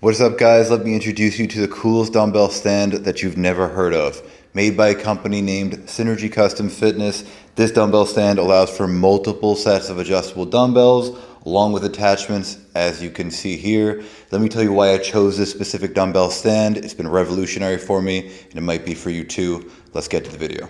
What's up, guys? Let me introduce you to the coolest dumbbell stand that you've never heard of. Made by a company named Synergy Custom Fitness, this dumbbell stand allows for multiple sets of adjustable dumbbells along with attachments, as you can see here. Let me tell you why I chose this specific dumbbell stand. It's been revolutionary for me, and it might be for you too. Let's get to the video.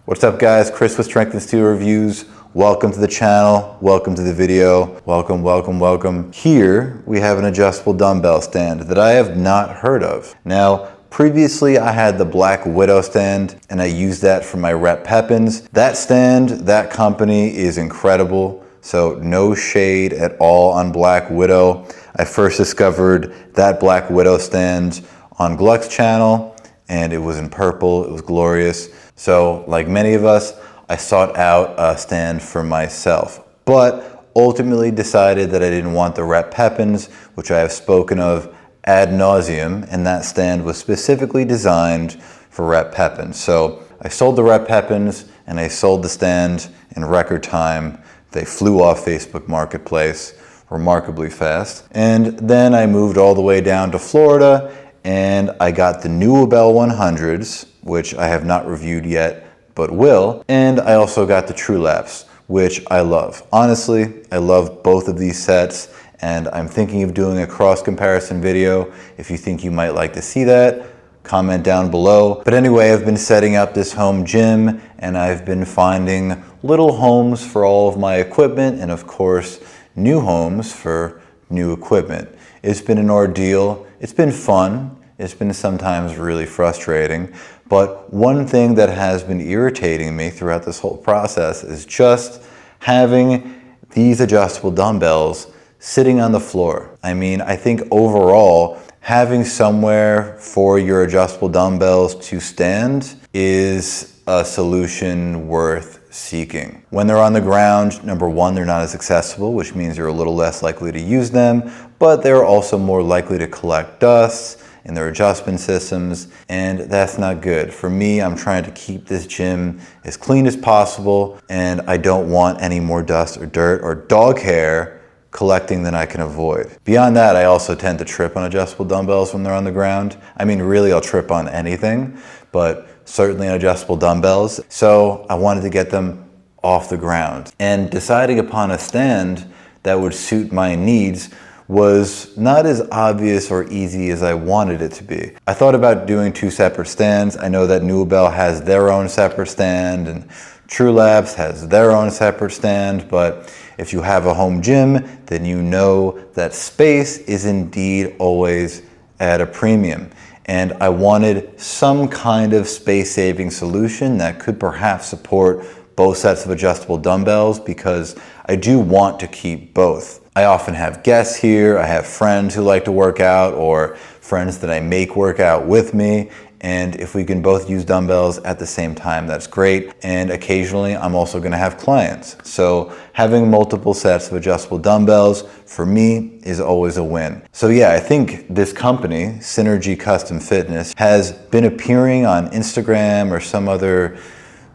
What's up, guys? Chris with Strength and Steel Reviews. Welcome to the channel. Welcome to the video. Welcome, welcome, welcome. Here we have an adjustable dumbbell stand that I have not heard of. Now, previously I had the Black Widow stand and I used that for my rep Pepins. That stand, that company is incredible. So no shade at all on Black Widow. I first discovered that Black Widow stand on Gluck's channel and it was in purple. It was glorious. So like many of us, I sought out a stand for myself, but ultimately decided that I didn't want the rep Pepins, which I have spoken of ad nauseum, and that stand was specifically designed for rep Pepins. So I sold the rep Pepins and I sold the stand in record time. They flew off Facebook Marketplace remarkably fast. And then I moved all the way down to Florida and I got the Dumbbell 100s, which I have not reviewed yet, but will. And I also got the Trulaps, which I love. Honestly, I love both of these sets, and I'm thinking of doing a cross comparison video. If you think you might like to see that, comment down below. But anyway, I've been setting up this home gym and I've been finding little homes for all of my equipment and of course, new homes for new equipment. It's been an ordeal. It's been fun. It's been sometimes really frustrating. But one thing that has been irritating me throughout this whole process is just having these adjustable dumbbells sitting on the floor. I mean, I think overall, having somewhere for your adjustable dumbbells to stand is a solution worth seeking. When they're on the ground, number one, they're not as accessible, which means you're a little less likely to use them, but they're also more likely to collect dust in their adjustment systems, and that's not good. For me, I'm trying to keep this gym as clean as possible, and I don't want any more dust or dirt or dog hair collecting than I can avoid. Beyond that, I also tend to trip on adjustable dumbbells when they're on the ground. I mean, really, I'll trip on anything, but certainly on adjustable dumbbells. So I wanted to get them off the ground. And deciding upon a stand that would suit my needs was not as obvious or easy as I wanted it to be. I thought about doing two separate stands. I know that Dumbbell has their own separate stand and Trulap has their own separate stand, but if you have a home gym, then you know that space is indeed always at a premium. And I wanted some kind of space-saving solution that could perhaps support both sets of adjustable dumbbells because I do want to keep both. I often have guests here, I have friends who like to work out or friends that I make work out with me, and if we can both use dumbbells at the same time, that's great. And occasionally I'm also gonna have clients. So having multiple sets of adjustable dumbbells for me is always a win. So yeah, I think this company, Synergy Custom Fitness, has been appearing on Instagram or some other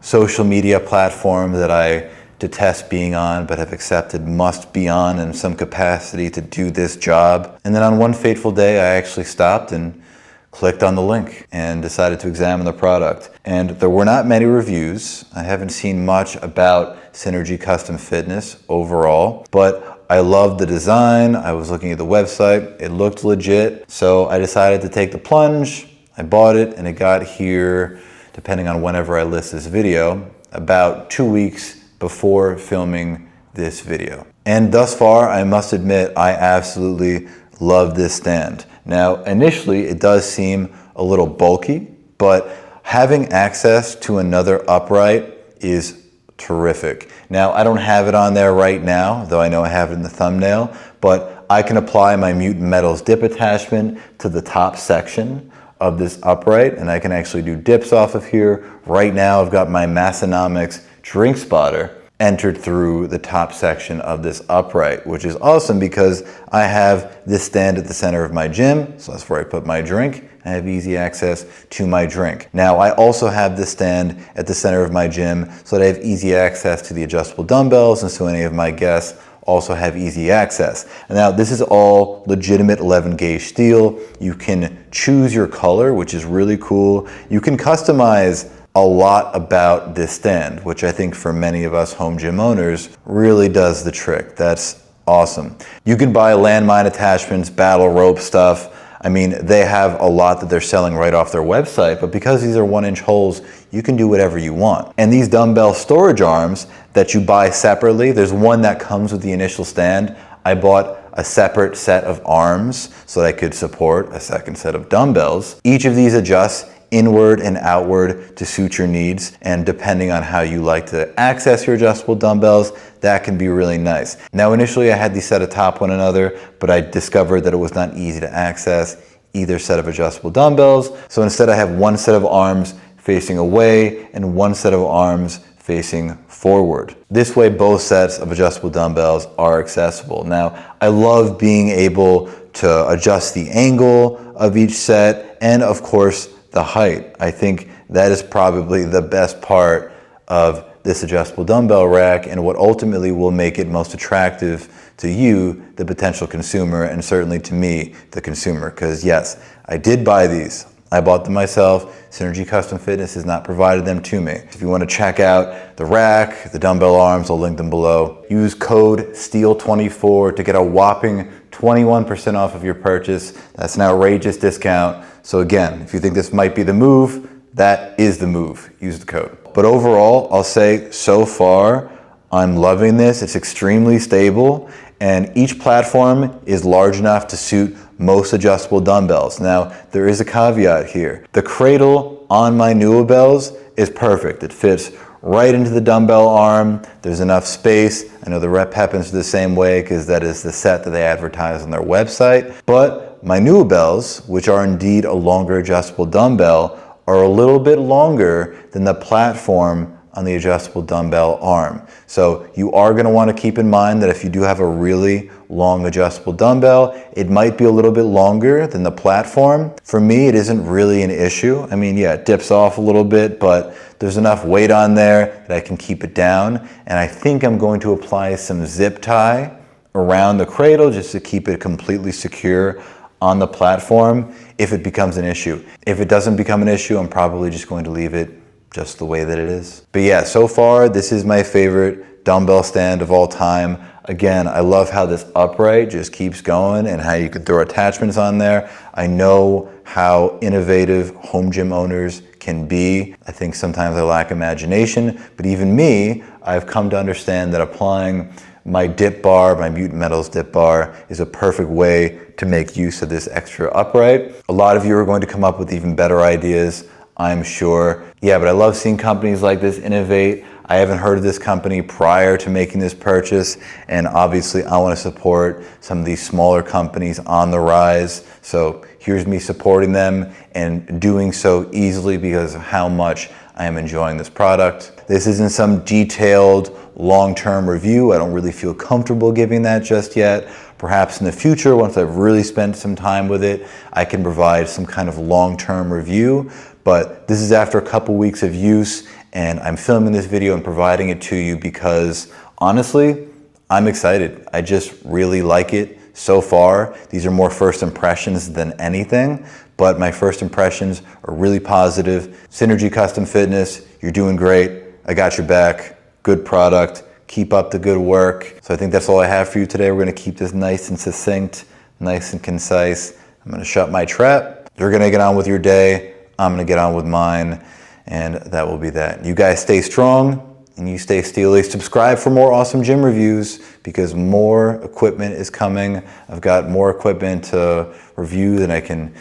social media platform that I detest being on, but have accepted must be on in some capacity to do this job. And then on one fateful day, I actually stopped and clicked on the link and decided to examine the product. And there were not many reviews. I haven't seen much about Synergy Custom Fitness overall, but I loved the design. I was looking at the website. It looked legit. So I decided to take the plunge. I bought it and it got here, depending on whenever I list this video, about 2 weeks before filming this video. And thus far, I must admit, I absolutely love this stand. Now, initially, it does seem a little bulky, but having access to another upright is terrific. Now, I don't have it on there right now, though I know I have it in the thumbnail, but I can apply my Mutant Metals dip attachment to the top section of this upright, and I can actually do dips off of here. Right now, I've got my Massonomics drink spotter entered through the top section of this upright, which is awesome because I have this stand at the center of my gym, so that's where I put my drink. I have easy access to my drink. Now, I also have this stand at the center of my gym so that I have easy access to the adjustable dumbbells, and so any of my guests also have easy access. And now this is all legitimate 11 gauge steel. You can choose your color, which is really cool. You can customize a lot about this stand, which I think for many of us home gym owners really does the trick. That's awesome. You can buy landmine attachments, battle rope stuff. I mean, they have a lot that they're selling right off their website, but because these are 1-inch holes, you can do whatever you want. And these dumbbell storage arms that you buy separately, there's one that comes with the initial stand. I bought a separate set of arms so that I could support a second set of dumbbells. Each of these adjusts inward and outward to suit your needs, and depending on how you like to access your adjustable dumbbells, that can be really nice. Now initially I had these set atop one another, but I discovered that it was not easy to access either set of adjustable dumbbells, so instead I have one set of arms facing away and one set of arms facing forward. This way both sets of adjustable dumbbells are accessible. Now I love being able to adjust the angle of each set and of course the height. I think that is probably the best part of this adjustable dumbbell rack and what ultimately will make it most attractive to you, the potential consumer, and certainly to me, the consumer. Because yes, I did buy these. I bought them myself. Synergy Custom Fitness has not provided them to me. If you want to check out the rack, the dumbbell arms, I'll link them below. Use code STEEL24 to get a whopping 21% off of your purchase. That's an outrageous discount. So again, if you think this might be the move, that is the move. Use the code. But overall, I'll say so far, I'm loving this. It's extremely stable, and each platform is large enough to suit most adjustable dumbbells. Now, there is a caveat here. The cradle on my Dumbbells is perfect. It fits right into the dumbbell arm. There's enough space. I know the Pepins are the same way because that is the set that they advertise on their website. But my Dumbbells, which are indeed a longer adjustable dumbbell, are a little bit longer than the platform on the adjustable dumbbell arm. So you are going to want to keep in mind that if you do have a really long adjustable dumbbell, it might be a little bit longer than the platform. For me, it isn't really an issue. I mean, yeah, it dips off a little bit, but there's enough weight on there that I can keep it down. And I think I'm going to apply some zip tie around the cradle just to keep it completely secure on the platform if it becomes an issue. If it doesn't become an issue, I'm probably just going to leave it just the way that it is. But yeah, so far, this is my favorite dumbbell stand of all time. Again, I love how this upright just keeps going and how you can throw attachments on there. I know how innovative home gym owners can be. I think sometimes I lack imagination, but even me, I've come to understand that applying my dip bar, my Mutant Metals dip bar, is a perfect way to make use of this extra upright. A lot of you are going to come up with even better ideas, I'm sure. Yeah, but I love seeing companies like this innovate. I haven't heard of this company prior to making this purchase, and obviously I want to support some of these smaller companies on the rise. So here's me supporting them and doing so easily because of how much I am enjoying this product. This isn't some detailed long-term review. I don't really feel comfortable giving that just yet. Perhaps in the future, once I've really spent some time with it, I can provide some kind of long-term review. But this is after a couple weeks of use, and I'm filming this video and providing it to you because honestly, I'm excited. I just really like it so far. These are more first impressions than anything, but my first impressions are really positive. Synergy Custom Fitness, you're doing great. I got your back. Good product. Keep up the good work. So I think that's all I have for you today. We're going to keep this nice and succinct, nice and concise. I'm going to shut my trap. You're going to get on with your day. I'm going to get on with mine, and that will be that. You guys stay strong and you stay steely. Subscribe for more awesome gym reviews because more equipment is coming. I've got more equipment to review than I can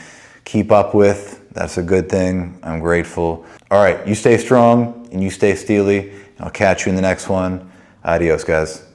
keep up with. That's a good thing. I'm grateful. All right, you stay strong and you stay steely. I'll catch you in the next one. Adios, guys.